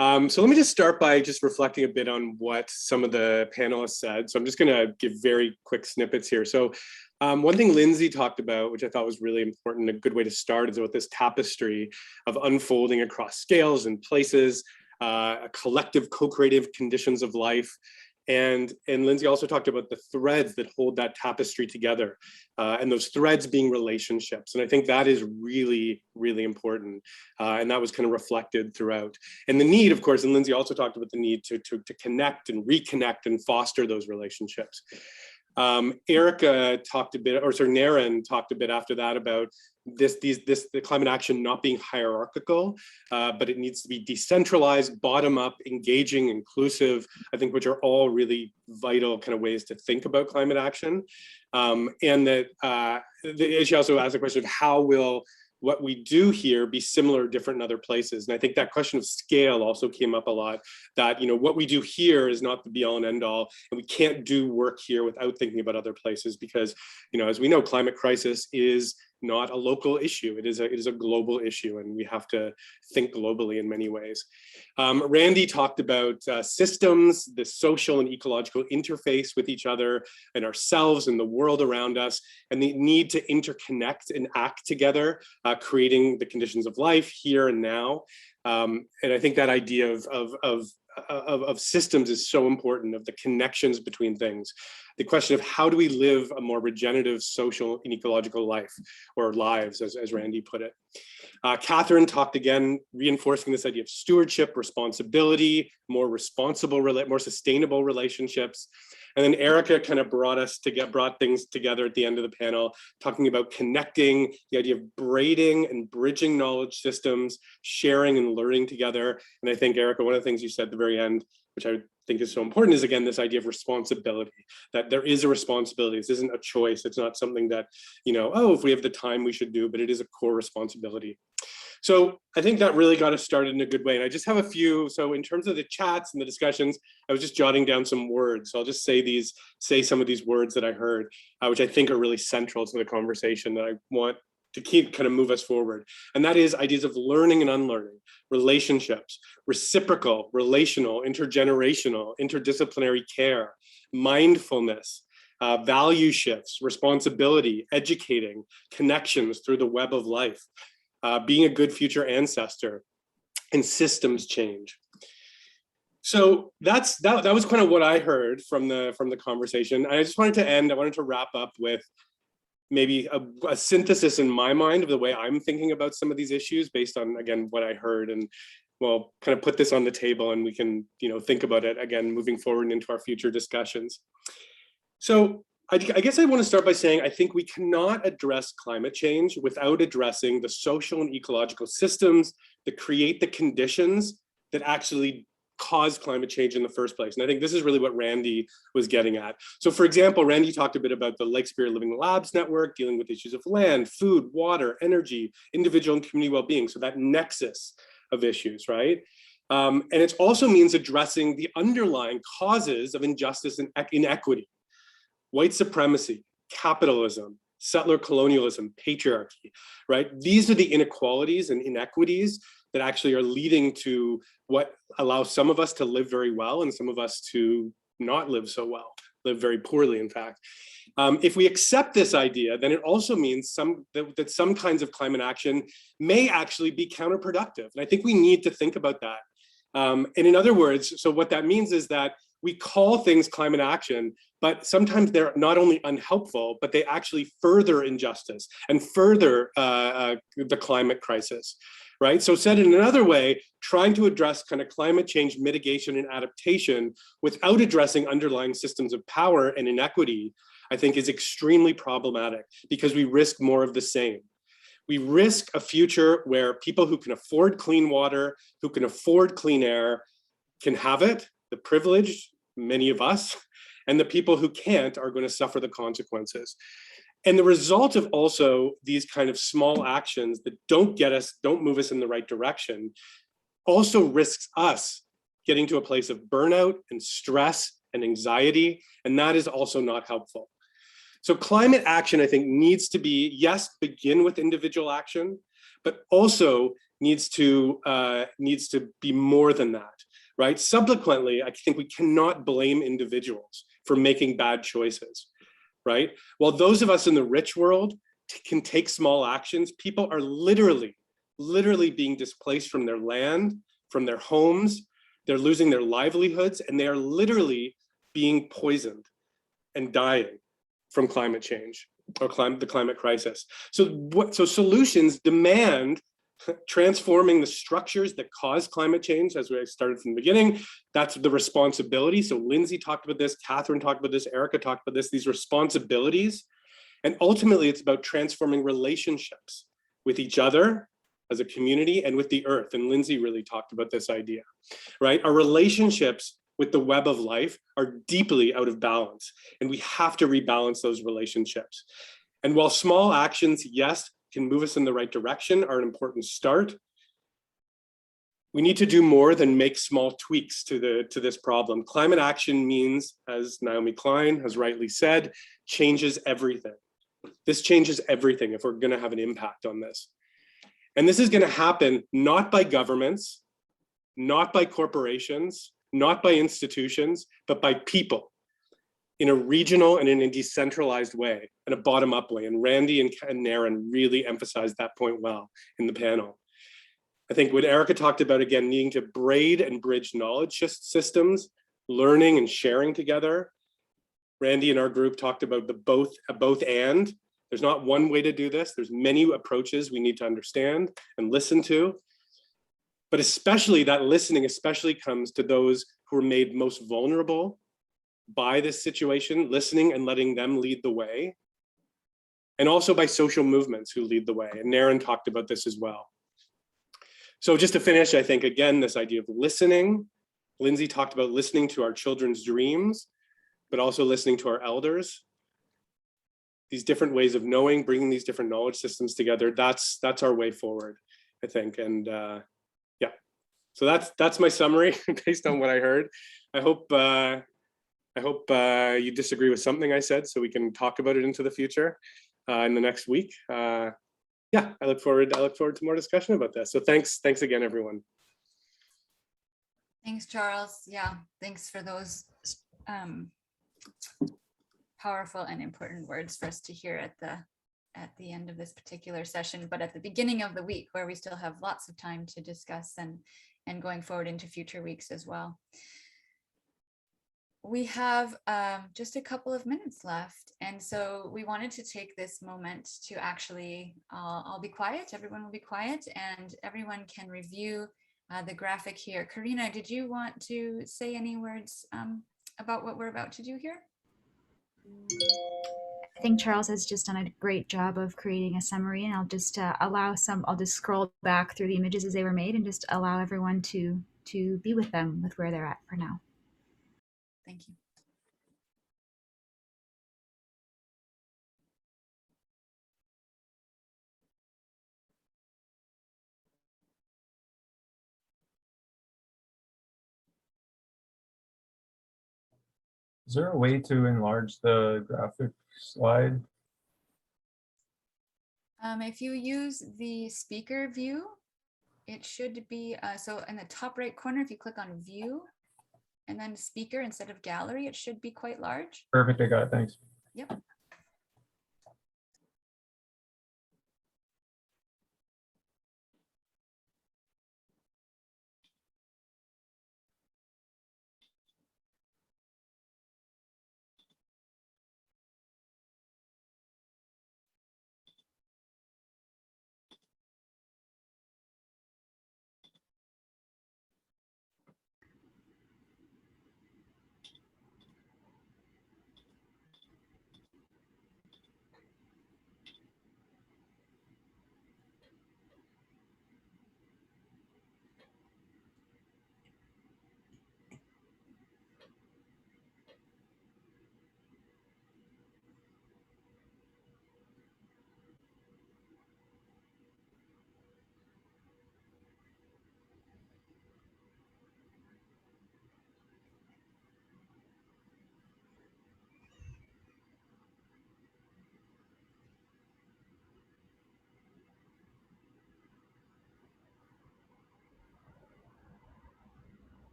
So let me just start by just reflecting a bit on what some of the panelists said. So I'm just going to give very quick snippets here. So one thing Lindsay talked about, which I thought was really important, a good way to start, is about this tapestry of unfolding across scales and places, collective co-creative conditions of life. And Lindsay also talked about the threads that hold that tapestry together, and those threads being relationships. And I think that is really, really important. And that was kind of reflected throughout. And the need, of course, and Lindsay also talked about the need to connect and reconnect and foster those relationships. Erica talked a bit, or sorry, Naren talked a bit after that about the climate action not being hierarchical, but it needs to be decentralized, bottom up, engaging, inclusive, I think, which are all really vital kind of ways to think about climate action. And that she also asked the question of how will what we do here be similar, different in other places. And I think that question of scale also came up a lot, that, you know, what we do here is not the be all and end all, and we can't do work here without thinking about other places, because, you know, as we know, climate crisis is not a local issue. It is a global issue, and we have to think globally in many ways. Randy talked about systems, the social and ecological interface with each other and ourselves and the world around us, and the need to interconnect and act together, creating the conditions of life here and now. And I think that idea of systems is so important, of the connections between things. The question of how do we live a more regenerative social and ecological life, or lives, as Randy put it. Catherine talked again, reinforcing this idea of stewardship, responsibility, more responsible, more sustainable relationships. And then Erica kind of brought things together at the end of the panel, talking about connecting, the idea of braiding and bridging knowledge systems, sharing and learning together. And I think, Erica, one of the things you said at the very end, which I think is so important, is again, this idea of responsibility, that there is a responsibility. This isn't a choice. It's not something that, you know, oh, if we have the time we should do, but it is a core responsibility. So I think that really got us started in a good way. And I just have a few, so in terms of the chats and the discussions, I was just jotting down some words. So I'll just say some of these words that I heard, which I think are really central to the conversation that I want to keep kind of move us forward. And that is ideas of learning and unlearning, relationships, reciprocal, relational, intergenerational, interdisciplinary care, mindfulness, value shifts, responsibility, educating, connections through the web of life, being a good future ancestor, and systems change. So that was kind of what I heard from the conversation. I just wanted to end, I wanted to wrap up with maybe a synthesis in my mind of the way I'm thinking about some of these issues based on, again, what I heard, and well, kind of put this on the table, and we can, you know, think about it again, moving forward into our future discussions. So I guess I want to start by saying, I think we cannot address climate change without addressing the social and ecological systems that create the conditions that actually cause climate change in the first place. And I think this is really what Randy was getting at. So for example, Randy talked a bit about the Lake Superior Living Labs Network, dealing with issues of land, food, water, energy, individual and community well-being. So that nexus of issues, right? And it also means addressing the underlying causes of injustice and inequity. White supremacy, capitalism, settler colonialism, patriarchy, right? These are the inequalities and inequities that actually are leading to what allows some of us to live very well and some of us to not live so well, live very poorly, in fact. If we accept this idea, then it also means that some kinds of climate action may actually be counterproductive. And I think we need to think about that. And in other words, so what that means is that we call things climate action, but sometimes they're not only unhelpful, but they actually further injustice and further the climate crisis, right? So said in another way, trying to address kind of climate change mitigation and adaptation without addressing underlying systems of power and inequity, I think is extremely problematic, because we risk more of the same. We risk a future where people who can afford clean water, who can afford clean air, can have it, the privilege, many of us, and the people who can't are going to suffer the consequences. And the result of also these kind of small actions that don't move us in the right direction, also risks us getting to a place of burnout and stress and anxiety, and that is also not helpful. So climate action, I think, needs to be, yes, begin with individual action, but also needs to be more than that. Right? Subsequently, I think we cannot blame individuals for making bad choices, right? While those of us in the rich world can take small actions, people are literally being displaced from their land, from their homes, they're losing their livelihoods, and they are literally being poisoned and dying from climate change or the climate crisis. So solutions demand transforming the structures that cause climate change, as we started from the beginning. That's the responsibility. So Lindsay talked about this, Catherine talked about this, Erica talked about this, these responsibilities. And ultimately, it's about transforming relationships with each other as a community and with the earth. And Lindsay really talked about this idea, right? Our relationships with the web of life are deeply out of balance, and we have to rebalance those relationships. And while small actions, yes, can move us in the right direction, are an important start, we need to do more than make small tweaks to this problem. Climate action means, as Naomi Klein has rightly said, changes everything. This changes everything if we're going to have an impact on this. And this is going to happen not by governments, not by corporations, not by institutions, but by people in a regional and in a decentralized way, and a bottom-up way. And Randy and Naren really emphasized that point well in the panel. I think what Erica talked about, again, needing to braid and bridge knowledge systems, learning and sharing together. Randy and our group talked about the both and. There's not one way to do this. There's many approaches we need to understand and listen to. But especially that listening especially comes to those who are made most vulnerable by this situation, listening and letting them lead the way. And also by social movements who lead the way. And Naren talked about this as well. So just to finish, I think, again, this idea of listening. Lindsay talked about listening to our children's dreams, but also listening to our elders. These different ways of knowing, bringing these different knowledge systems together, that's our way forward, I think. And yeah, so that's my summary based on what I heard. I hope you disagree with something I said, so we can talk about it into the future in the next week. Yeah, I look forward to more discussion about this. So thanks again, everyone. Thanks, Charles. Yeah, thanks for those powerful and important words for us to hear at the end of this particular session, but at the beginning of the week, where we still have lots of time to discuss and going forward into future weeks as well. We have just a couple of minutes left, and so we wanted to take this moment to actually, I'll be quiet, everyone will be quiet, and everyone can review the graphic here. Karina, did you want to say any words about what we're about to do here? I think Charles has just done a great job of creating a summary, and I'll just I'll just scroll back through the images as they were made and just allow everyone to be with them with where they're at for now. Thank you. Is there a way to enlarge the graphic slide? If you use the speaker view, it should be, so in the top right corner, if you click on view and then speaker instead of gallery, it should be quite large. Perfect, I got it, thanks. Yep.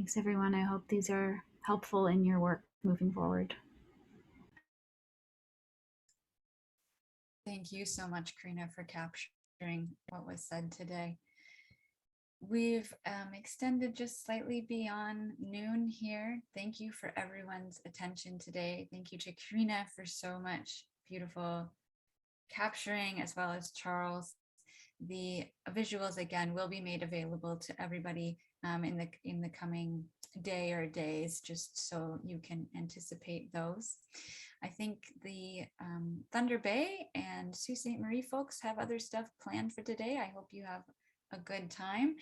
Thanks, everyone. I hope these are helpful in your work moving forward. Thank you so much, Karina, for capturing what was said today. We've extended just slightly beyond noon here. Thank you for everyone's attention today. Thank you to Karina for so much beautiful capturing, as well as Charles. The visuals again will be made available to everybody in the coming day or days, just so you can anticipate those. I think the Thunder Bay and Sault Ste. Marie folks have other stuff planned for today. I hope you have a good time.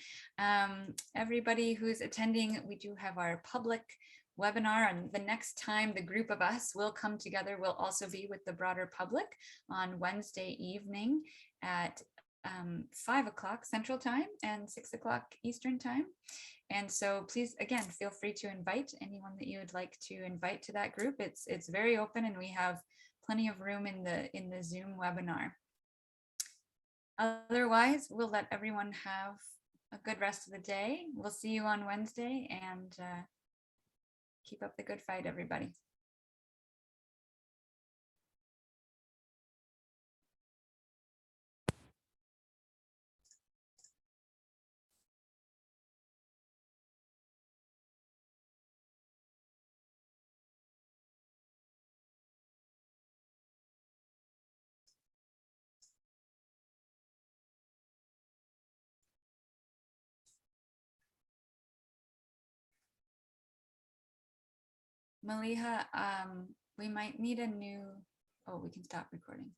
Everybody who's attending, we do have our public webinar, and the next time the group of us will come together will also be with the broader public on Wednesday evening at 5 o'clock Central Time and 6 o'clock Eastern Time. And so please, again, feel free to invite anyone that you would like to invite to that group. It's very open, and we have plenty of room in the Zoom webinar. Otherwise, we'll let everyone have a good rest of the day. We'll see you on Wednesday, and keep up the good fight, everybody. Maliha, we might need a new, oh, we can stop recording.